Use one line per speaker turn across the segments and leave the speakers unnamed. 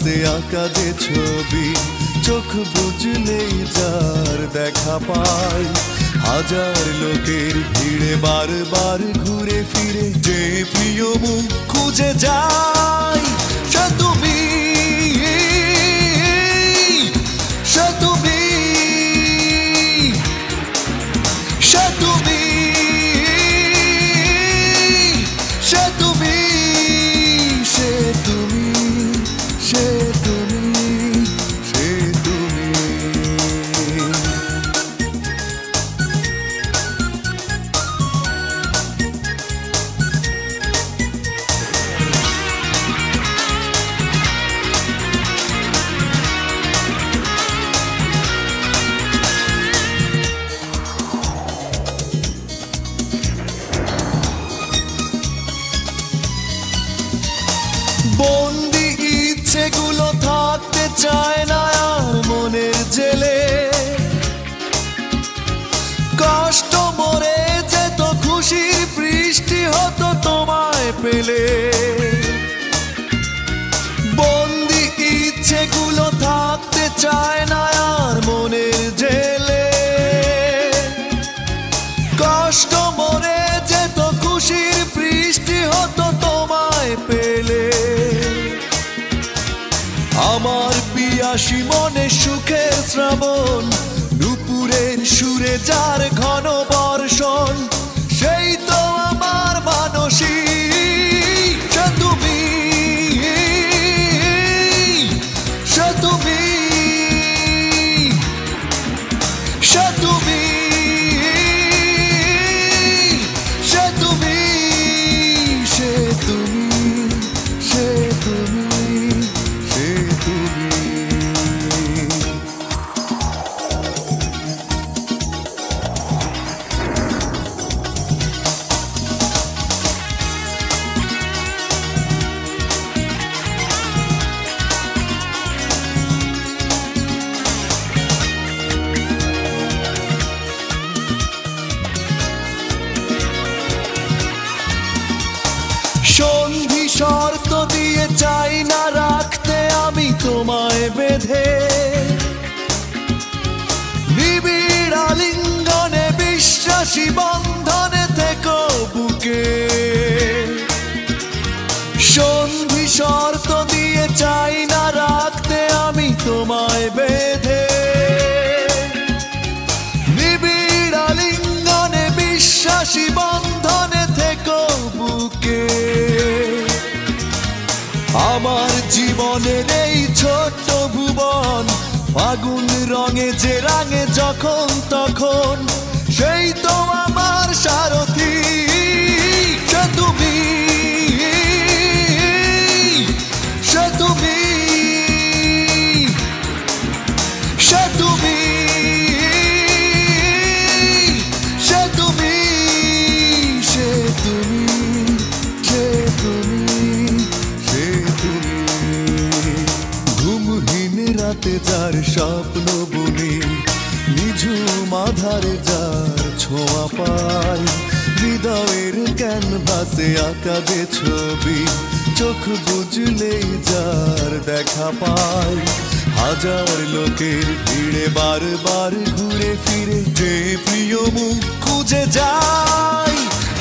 ক্যানভাসে আঁকা যে ছবি, চোখ বুঝলেই যার দেখা পাই। হাজার লোকের ভিড়ে বারবার ঘুরে ফিরে যে প্রিয় মুখ খুঁজে যাই, সে তুমি, সে তুমি, সে তুমি, সে তুমি, সে তুমি, সে তুমি, সে তুমি। বন্দি ইচ্ছেগুলো থাকতে চায় না আর মনের জেলে, কষ্ট মরে যেত খুশির বৃষ্টি হতো তোমায় পেলে। বন্দি ইচ্ছেগুলো থাকতে চায় না আর মনের জেলে, কষ্ট মরে যেত খুশির বৃষ্টি হতো তোমায় পেলে। আমার পিয়াসী মনে সুখের শ্রাবণ, দুপুরের সুরে যার ঘন বর্ষণ, সেই তো আমার মানসী, সে তুমি, সে তুমি, সে তুমি, সে তুমি, সে তুমি, সে তুমি, সে তুমি। সন্ধি শর্ত দিয়ে চাই না রাখতে আমি তোমায় বেঁধে, নিবিড় আলিঙ্গনে বিশ্বাসী বন্ধনে থেকো বুকে। সন্ধি শর্ত দিয়ে চাই না রাখতে আমি তোমায় বেঁধে, নিবিড় আলিঙ্গনে বিশ্বাসী বন্ধনে থেকো বুকে। আমার জীবনের এই ছোট্ট ভুবন, ফাগুন রঙে যে রাঙে যখন তখন, সেই তো আমার সারথি, সে তুমি, সে তুমি, সে তুমি, সে তুমি, সে তুমি, সে তুমি, সে তুমি। ঘুমহীন রাতে যার স্বপ্ন বুনি, নিঝুম আধারে যার ছোঁয়া পাই, হৃদয়ের ক্যানভাসে আঁকা যে ছবি, চোখ বুঝলেই যার দেখা পাই। হাজার লোকের ভিড়ে বারবার ঘুরে ফিরে যে প্রিয় মুখ খুঁজে যাই,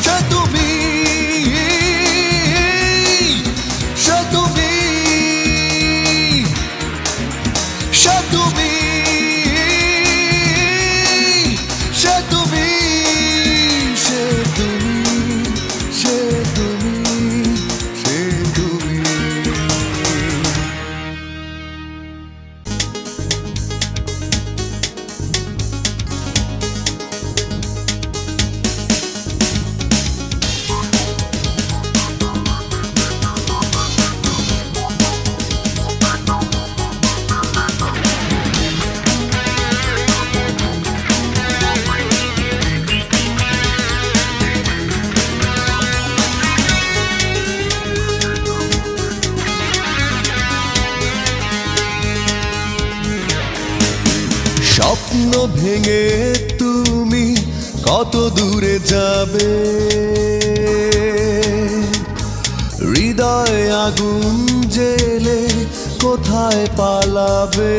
সে তুমি, সে তুমি, সে তুমি, সে তুমি, সে তুমি, সে তুমি, সে তুমি। স্বপ্ন ভেঙে তুমি কত দূরে যাবে, হৃদয়ে আগুন জেলে কোথায় পালাবে?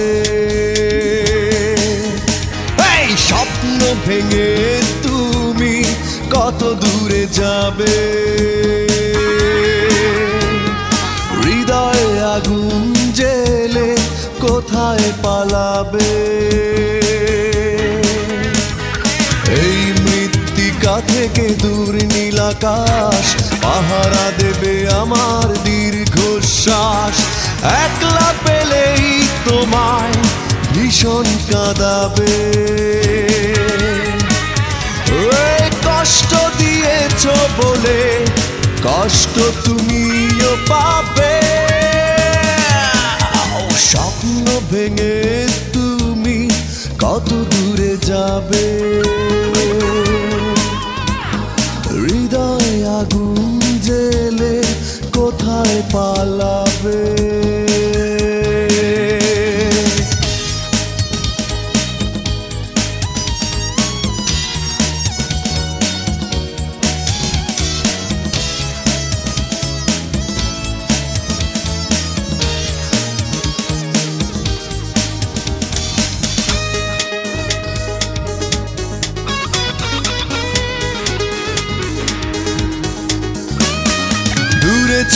এই স্বপ্ন ভেঙে তুমি কত দূরে যাবে? হৃদয়ে আগুন জেলে কোথায় পালাবে? এই মৃত্তিকা থেকে দূর নীল আকাশ পাহারা দেবে আমার দীর্ঘশ্বাস। একলা পেলেই তোমায় ভীষণ কাঁদাবে। কষ্ট দিয়েছ বলে কষ্ট তুমিও পাবে। স্বপ্ন ভেঙে তুমি কত দূরে যাবে? হৃদয় আগুন জেলে কোথায় পালাবে?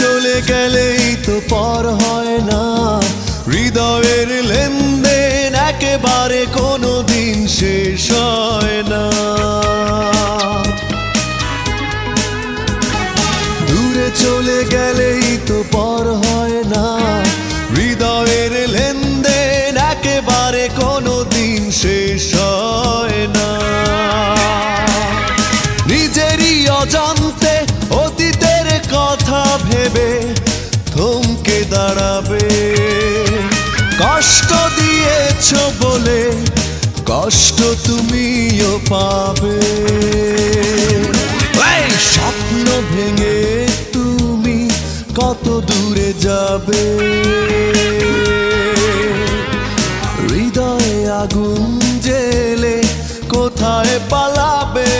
চলে গেলেই তো পর হয় না হৃদয়ের লেনদেন, একেবারে কোনো দিন শেষ হয় না। দূরে চলে গেলেই তো পর হয় না হৃদয়ের লেনদেন, একেবারে কোনো দিন শেষ হয় না। নিজেরই অজান্তে অতীতের কথা ভেবে থমকে দাঁড়াবে। কষ্ট দিয়েছ বলে কষ্ট তুমিও পাবে। এই স্বপ্ন ভেঙে তুমি কত দূরে যাবে? হৃদয়ে আগুন জেলে কোথায় পালাবে?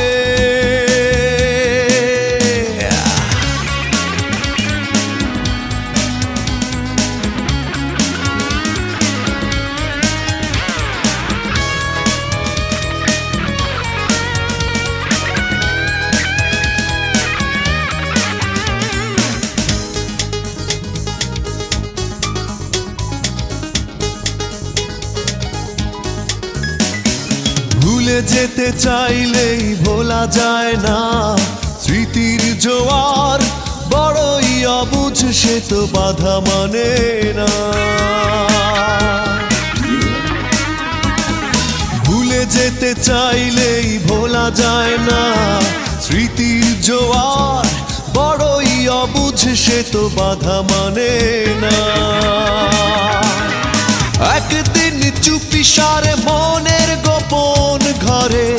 ভুলে যেতে চাইলেই ভোলা যায় না স্মৃতির জোয়ার, বড়ই অবুঝ সে তো বাধা মানে না। ভুলে যেতে চাইলেই ভোলা যায় না স্মৃতির জোয়ার, বড়ই অবুঝ সে তো বাধা মানে না। একদিন চুপিসারে মনের গোপন ঘরে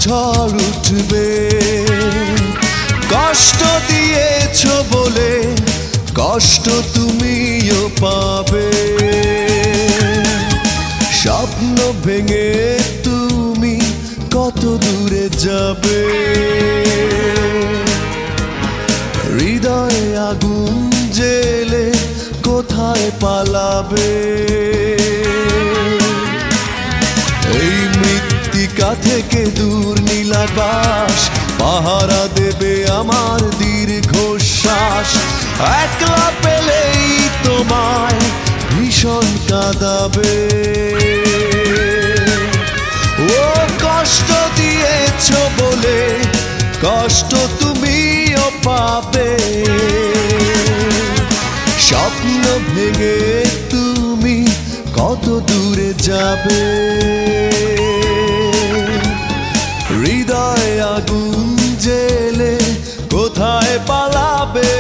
ঝড় উঠবে। কষ্ট দিয়েছ বলে কষ্ট তুমিও পাবে। স্বপ্ন ভেঙে তুমি কত দূরে যাবে? হৃদয়ে আগুন জেলে কোথায় পালাবে? এই মৃত্তিকা থেকে দূর নীল আকাশ পাহারা দেবে আমার দীর্ঘশ্বাস। একলা পেলেই তোমায় ভীষণ কাঁদাবে। ও কষ্ট দিয়েছ বলে কষ্ট তুমিও পাবে। স্বপ্ন ভেঙে তুমি কত দূরে যাবে? হৃদয় আগুন জেলে কোথায় পালাবে?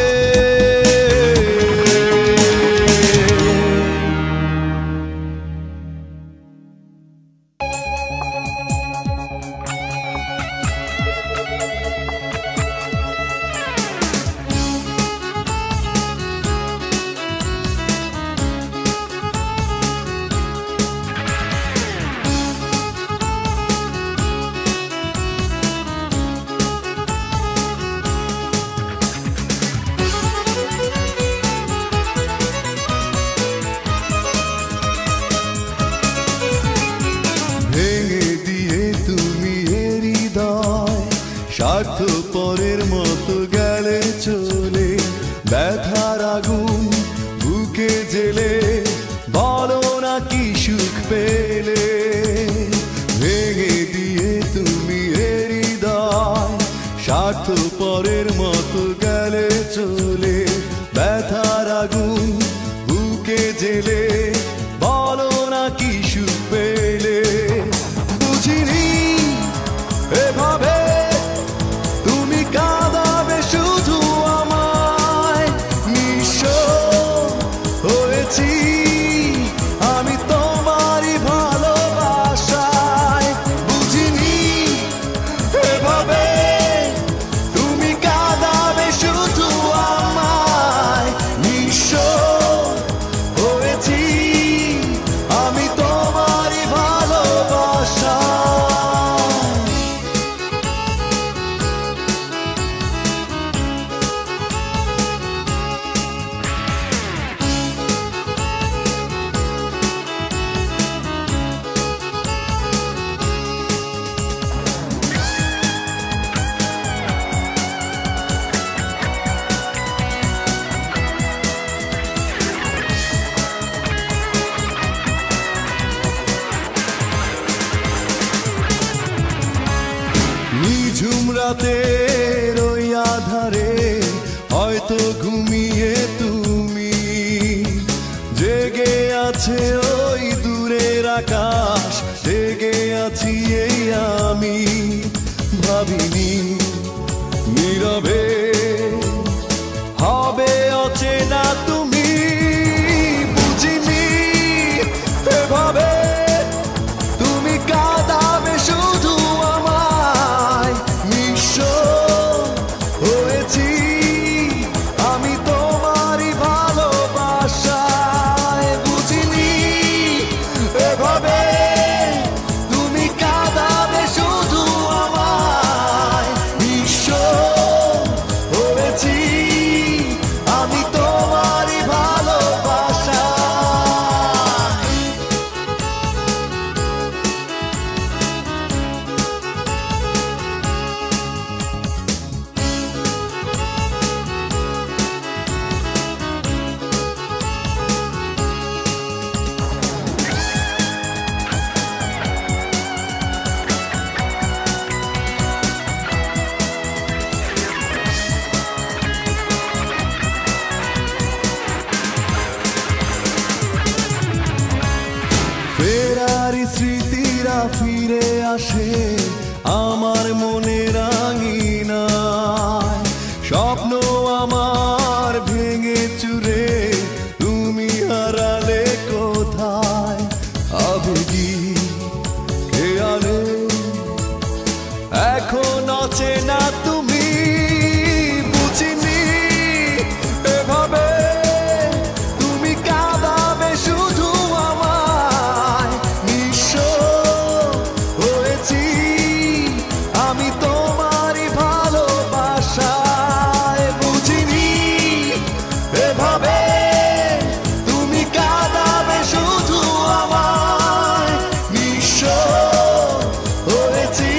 স্বার্থপরের মতো গেলে চলে, ব্যথার আগুন বুকে জেলে, বলো না কি সুখ পেলে। ভেঙে দিয়ে তুমি হৃদয়, স্বার্থপরের মতো গেলে চলে, ব্যথার আগুন বুকে জেলে, বলো না কি সুখ পেলে। বুঝিনি এভাবে তুমি কাঁদাবে শুধু আমায়, নিঃস্ব হয়েছি আমি তোমারই ভালোবাসায়। বুঝিনি এভাবে তুমি কাঁদাবে শুধু আমায়, নিঃস্ব হয়েছি আমি তোমারই ভালোবাসায়। নিঝুম রাতের ওই আধারে হয়তো ঘুমিয়ে তুমি, জেগে আছে ওই দূরের আকাশ, জেগে আছি এই আমি। ভাবিনি নীরবে হবে অচেনা তুমি, বুঝিনি এভাবে তুমি কাঁদাবে শুধু আমায়, নিঃস্ব হয়েছি আমি তোমারই ভালোবাসায়। বুঝিনি এভাবে তুমি কাঁদাবে শুধু আমায়, নিঃস্ব হয়েছি আমি তোমারই ভালোবাসায়। ফেরারি স্মৃতিরা ফিরে আসে আমার মনে রাঙিনায়, স্বপ্ন আমার ভেঙে চুরে তুমি হারালে কোথায়। আবেগী খেয়ালে এখন অচেনা তুমি, বুঝিনি এভাবে তুমি কাঁদাবে শুধু আমায়, নিঃস্ব হয়েছি আমি তোমারই ভালোবাসায়। বুঝিনি এভাবে তুমি কাঁদাবে শুধু আমায়, নিঃস্ব হয়েছি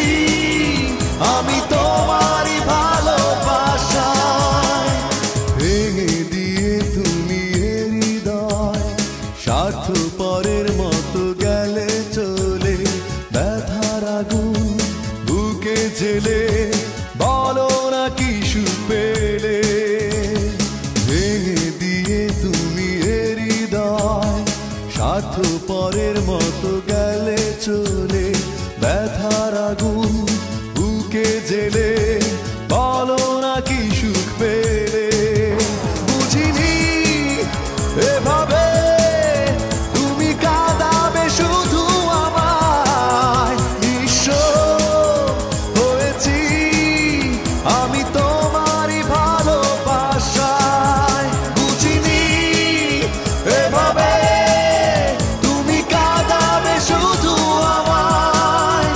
আমি তোমারই ভালোবাসায়। ভেঙে দিয়ে তুমি হৃদয়, স্বার্থপরের মতো গেলে চলে, ব্যথার আগুন বুকে জেলে, বলো না কি সুখ পেলে। ভেঙে দিয়ে তুমি হৃদয়, স্বার্থপরের মতো গেলে চলে, ব্যথার আগুন বুকে জেলে, বলো না কি সুখ পেলে। বুঝিনি এভাবে তুমি কাঁদাবে শুধু আমায়, নিঃস্ব হয়েছি আমি তোমারই ভালোবাসায়। বুঝিনি এভাবে তুমি কাঁদাবে শুধু আমায়,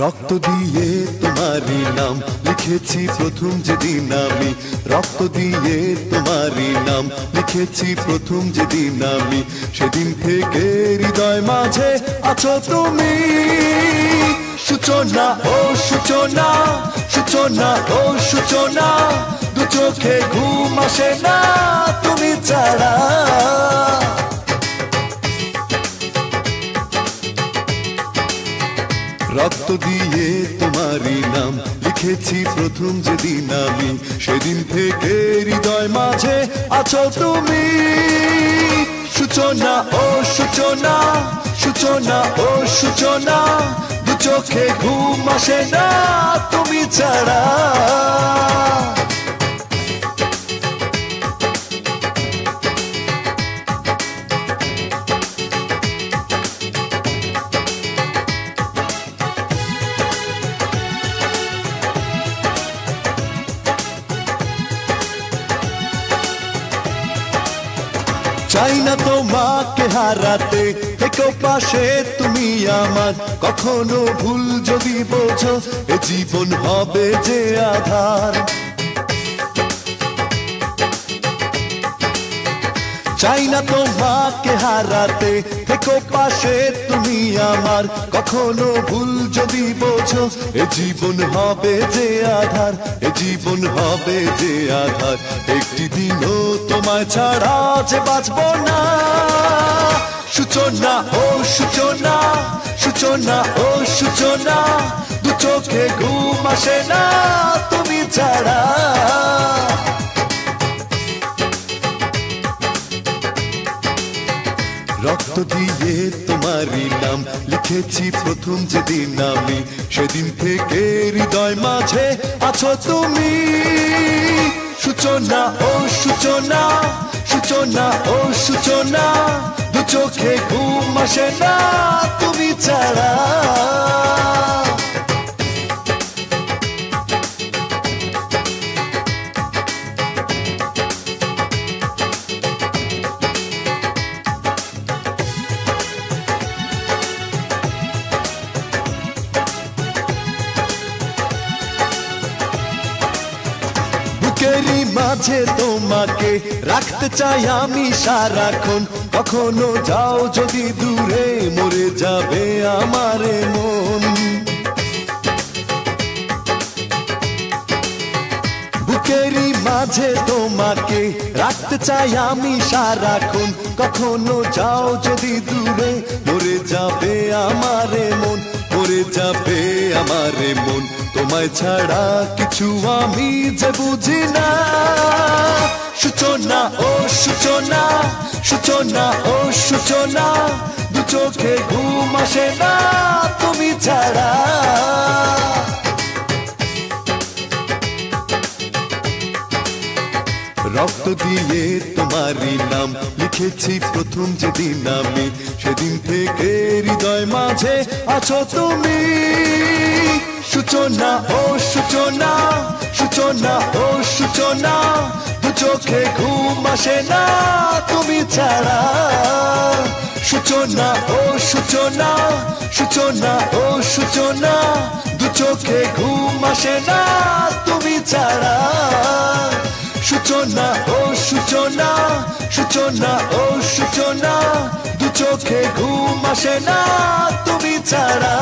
রক্ত দিয়ে তোমারই নাম লিখেছি প্রথম যেদিন আমি, রক্ত দিয়ে তোমারই নাম লিখেছি প্রথম যেদিন আমি, সেদিন থেকে হৃদয় মাঝে আছো তুমি। সূচনা ও সূচনা, সূচনা ও সূচনা, দু চোখে ঘুম আসে না তুমি ছাড়া। রক্ত দিয়ে তোমারই নাম লিখেছি প্রথম যেদিন আমি, সেদিন থেকে হৃদয় মাঝে আছো তুমি। সূচনা ও সূচনা, সূচনা ও সূচনা, দু চোখে ঘুম আসে না তুমি ছাড়া। চাই না তোমাকে হারাতে, থেকো পাশে তুমি আমার, কখনো ভুল যদি বোঝো এ জীবন হবে যে আধার। চাই না তোমাকে হারাতে, থেকো পাশে তুমি আমার, কখনো ভুল যদি বোঝো এ জীবন হবে যে আধার, এ জীবন হবে যে আধার। একটি দিনও তোমায় ছাড়া যে বাঁচবো না। সূচনা ও সূচনা, সূচনা ও সূচনা, দু চোখে ঘুম আসে না তুমি ছাড়া। রক্ত দিয়ে তোমারই নাম লিখেছি প্রথম যেদিন আমি, সেদিন থেকে হৃদয় মাঝে আছো তুমি। সূচনা ও সূচনা, সূচনা ও সূচনা, দু চোখে ঘুম আসে না তুমি ছাড়া। বুকেরই মাঝে তোমাকে রাখতে চাই আমি সারাক্ষণ, কখনো যাও যদি দূরে মরে যাবে আমার মন। বুকেরই মাঝে তোমাকে রাখতে চাই আমি সারাক্ষণ, কখনো যাও যদি দূরে মরে যাবে আমার মন, মরে যাবে আমার মন। তোমায় ছাড়া কিছু আমি যে বুঝি না। সূচনা ও সূচনা, সূচনা ও সূচনা, দু চোখে ঘুম আসে না তুমি ছাড়া। রক্ত দিয়ে তোমারই নাম লিখেছি প্রথম যেদিন আমি, সেদিন থেকে হৃদয় মাঝে আছো তুমি। সূচনা ও সূচনা, সূচনা ও সূচনা, দু চোখে ঘুম আসে না তুমি ছাড়া। সূচনা ও সূচনা, সূচনা ও সূচনা, দু চোখে ঘুম আসে না তুমি ছাড়া। সূচনা ও সূচনা, সূচনা ও সূচনা, দু চোখে ঘুম আসে না তুমি ছাড়া।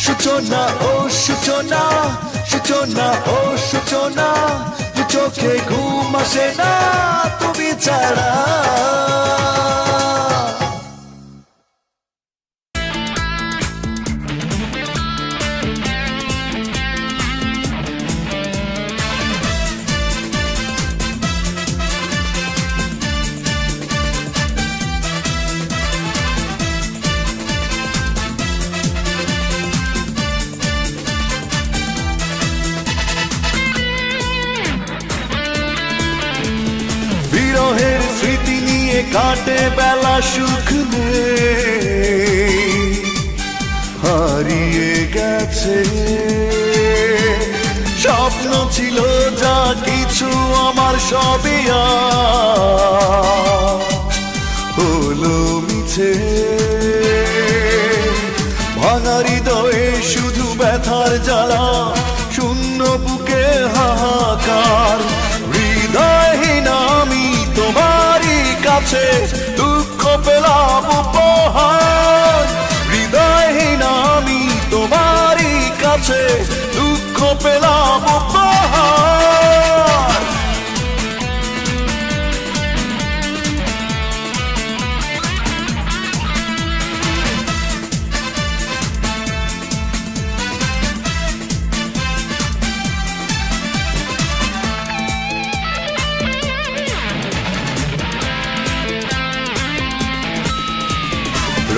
সূচনা ও সূচনা, সূচনা ও সূচনা, দু চোখে ঘুম আসে না তুমি ছাড়া। বিরহের স্মৃতি নিয়ে কাটে বেলা, সুখ নেই, হারিয়ে গেছে। স্বপ্ন ছিল যা কিছু আমার সবই হলো মিছে। ভাঙা হৃদয়ে ব্যথার জ্বালা শূন্য বুকে হাহাকার হৃদয়হীন আমি তোমারই কাছে দুঃখ পেলাম উপহার হৃদয়হীন আমি তোমারই কাছে দুঃখ পেলাম উপহার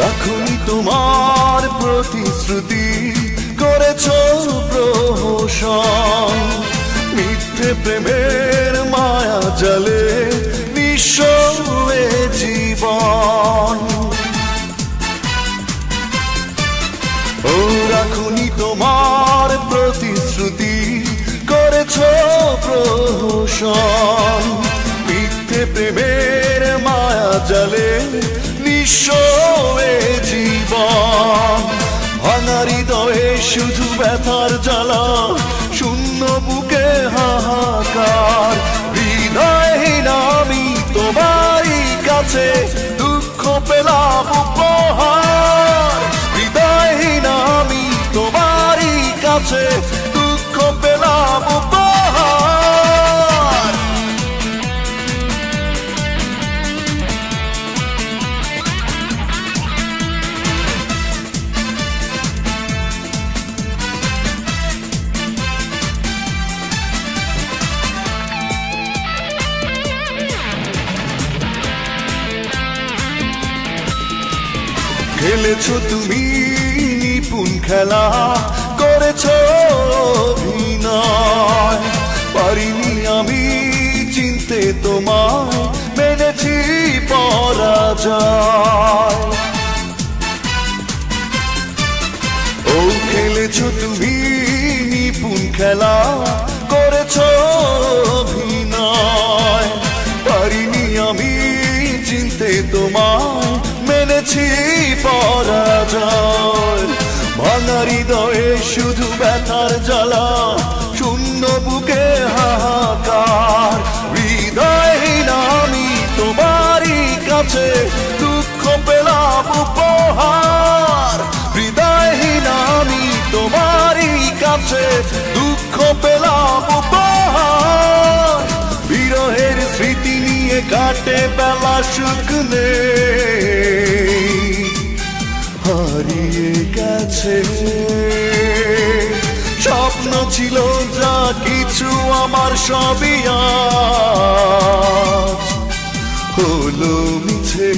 রাখুনি তোমার প্রতিশ্রুতি করেছ প্রহসন মিথ্যে প্রেমের মায়া জালে নিঃস্ব এ জীবন ও রাখুনি তোমার প্রতিশ্রুতি করেছ প্রহসন মিথ্যে প্রেমের মায়া জালে নিঃস্ব এ জীবন ভাঙা হৃদয়ে শুধু ব্যথার জ্বালা শূন্য বুকে হাহাকার হৃদয়হীন আমি তোমারই কাছে দুঃখ পেলাম উপহার হৃদয়হীন আমি তোমারই কাছে দুঃখ পেলাম উপহার খেলেছো তুমি নিপুণ খেলা করেছো অভিনয় পারিনি আমি চিনতে তোমায় মেনেছি পরাজয় ও খেলেছো তুমি নিপুণ খেলা করেছো অভিনয় পারিনি আমি চিনতে তোমায় মেনেছি পরাজয় ভাঙা হৃদয়ে শুধু ব্যথার জ্বালা শূন্য বুকে হাহাকার হৃদয়হীন আমি তোমারই কাছে দুঃখ পেলাম উপহার হৃদয়হীন আমি তোমারই কাছে দুঃখ পেলাম উপহার বিরহের স্মৃতি নিয়ে কাটে বেলা শুকনে হারিয়ে গেছে স্বপ্ন ছিল যা কিছু আমার সবই আজ হলো মিছে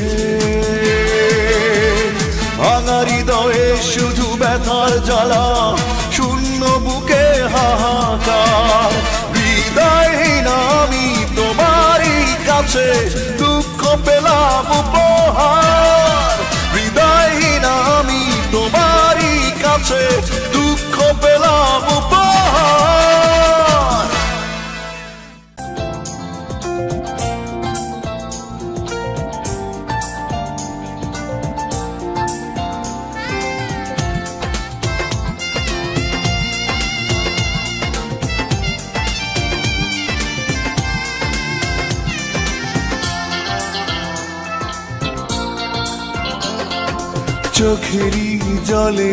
ভাঙা হৃদয়ে শুধু ব্যথার জ্বালা শূন্য বুকে হাহাকার হৃদয়হীন আমি তোমারই কাছে দুঃখ পেলাম উপহার হৃদয়হীন আমি তোমারই কাছে দুঃখ পেলাম উপহার চোখেরই জলে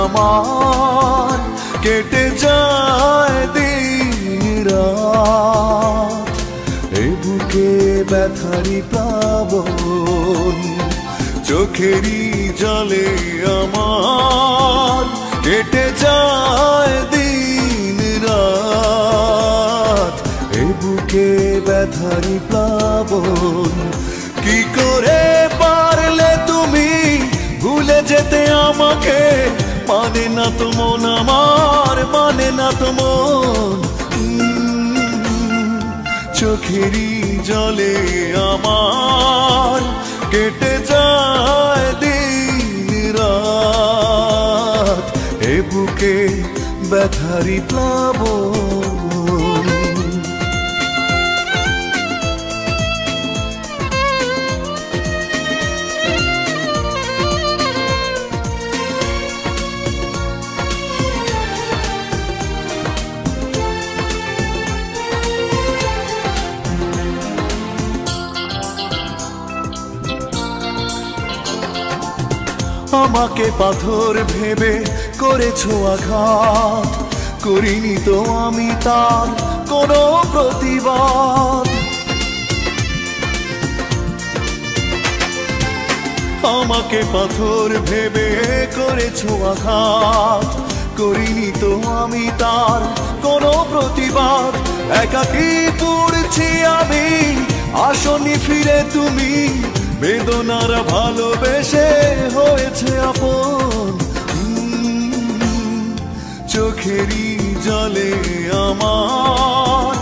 আমার কেটে যায় দিন রাত এ বুকে ব্যথারি প্লাবন চোখেরই জলে আমার কেটে যায় দিন রাত এ বুকে ব্যথারি প্লাবন কি করে পারলে তুমি ভুলে যেতে আমাকে মানে না তো মন আমার মানে না তো মন চোখেরই জলে আমার কেটে যায় দিন রাত এ বুকে ব্যথারি প্লাবন আমাকে পাথর ভেবে করেছো আঘাত, করিনি তো আমি তার কোনো প্রতিবাদ। আমাকে পাথর ভেবে করেছো আঘাত, করিনি তো আমি তার কোনো প্রতিবাদ। একাকী পড়ছি আমি, আসনি ফিরে তুমি, বেদনার ভালোবেসে হয়েছে আপন। চোখেরই জলে আমার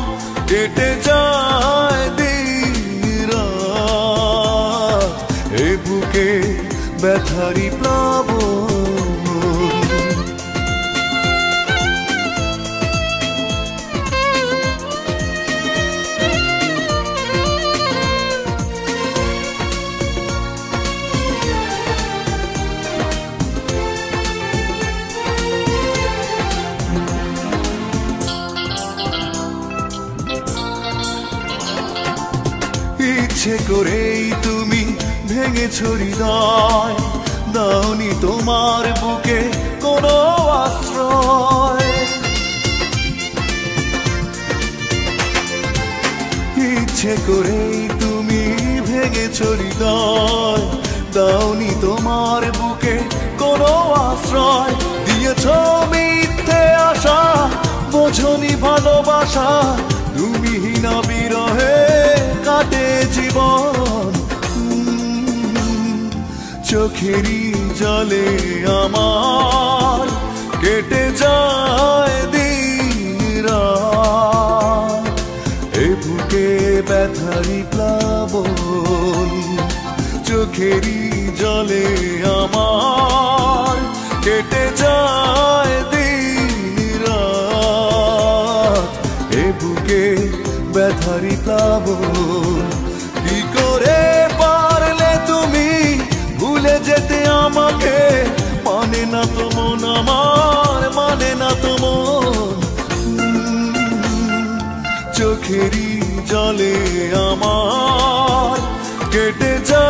কেটে যায় দিন রাত, এ বুকে ব্যথারি প্লাবন। ইচ্ছে করেই তুমি ভেঙেছো হৃদয়, দাওনি তোমার বুকে কোনো আশ্রয়। ইচ্ছে করেই তুমি ভেঙেছো হৃদয়, দাওনি তোমার বুকে কোনো আশ্রয়। দিয়েছো মিথ্যে আশা, বোঝনি ভালোবাসা, তুমি হীনা বিরহে কাটে জীবন। চোখেরই জলে আমার কেটে যায় দিন রাত, এ বুকে ব্যথারি প্লাবন। চোখেরই জলে আমার কেটে যায় দিন রাত, এ বুকে ব্যথারি প্লাবন। কি করে পারলে তুমি ভুলে যেতে আমাকে, মানে না তো মন আমার, মানে না তো মন। চোখেরই জলে আমার কেটে যায়